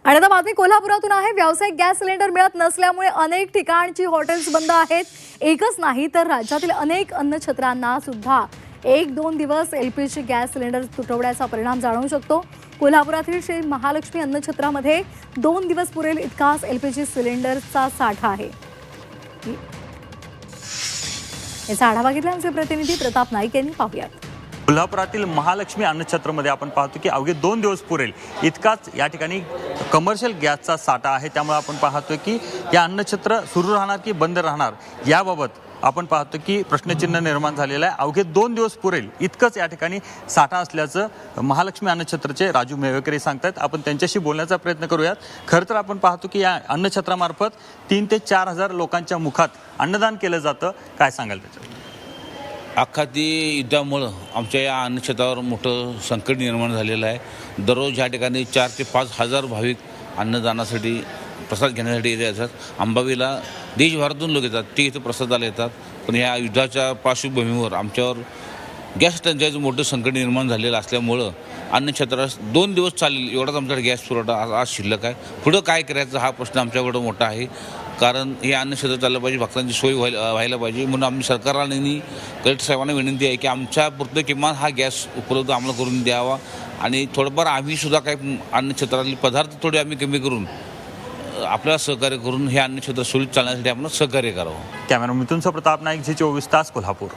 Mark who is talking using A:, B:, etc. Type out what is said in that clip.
A: आणि आता बातमी कोल्हापुरातून आहे। व्यावसायिक गॅस सिलेंडर मिळत नसल्यामुळे अनेक ठिकाणची हॉटेल्स बंद आहेत। एकच नाही तर राज्यातील अनेक अन्नछत्रांना सुद्धा 1-2 दिवस एलपीजी गॅस सिलेंडर तुटवड्याचा परिणाम जाणवू शकतो। कोल्हापुरातील श्री महालक्ष्मी अन्नछत्रामध्ये 2 दिवस पुरेल इतकाच एलपीजी सिलेंडरचा साठा आहे। याचा आढावा घेतला आमचे प्रतिनिधी प्रताप नाईक यांनी। पाहूयात।
B: कोल्हापुरातील महालक्ष्मी अन्नछत्रमध्ये आपण पाहतो की अवघे 2 दिवस पुरेल इतकाच या ठिकाणी कमर्शियल गॅसचा साठा आहे। त्यामुळे आपण पाहतोय की या अन्नछत्र सुरू राहणार की बंद राहणार याबाबत आपण पाहतो की प्रश्नचिन्ह निर्माण झालेलं आहे। अवघे 2 दिवस पुरेल इतकंच या ठिकाणी साठा असल्याचं महालक्ष्मी अन्नछत्रचे राजू मेवेकरी सांगतात। आपण त्यांच्याशी बोलण्याचा प्रयत्न करूयात। खरं तर आपण पाहतो की या अन्नछत्रामार्फत 3 ते 4 हजार लोकांच्या मुखात अन्नदान केलं जातं। काय सांगाल त्याच्यावर?
C: अख्खा ती युद्धामुळं आमच्या या अन्नछत्रावर मोठं संकट निर्माण झालेलं आहे। दररोज ह्या ठिकाणी 4 ते 5 हजार भाविक अन्नदानासाठी प्रसाद घेण्यासाठी येत असतात। अंबाबाईला देशभरातून लोक येतात, ते इथं प्रसादाला येतात। पण ह्या युद्धाच्या पार्श्वभूमीवर आमच्यावर गॅस टंचाईचं मोठं संकट निर्माण झालेलं असल्यामुळं अन्नछत्रास 2 दिवस चालेल एवढाच आमच्याकडे गॅस पुरवठा आज शिल्लक आहे। पुढं काय करायचं हा प्रश्न आमच्याकडं मोठा आहे, कारण हे अन्नछत्र चाललं पाहिजे, भक्तांची सोय व्हायला पाहिजे। म्हणून आम्ही सरकारला आणि कलेक्टर साहेबांना विनंती आहे की आमच्या पुरतं किमान हा गॅस उपलब्ध आम्हाला करून द्यावा आणि थोडंफार आम्ही सुद्धा काही अन्नछत्रातले पदार्थ थोडे आम्ही कमी करून आपल्याला सहकार्य करून हे अन्नछत्र सुरळीत चालण्यासाठी आपण सहकार्य करावं।
B: कॅमेरा मिथुन प्रताप नाईक, झी 24 तास, कोल्हापूर।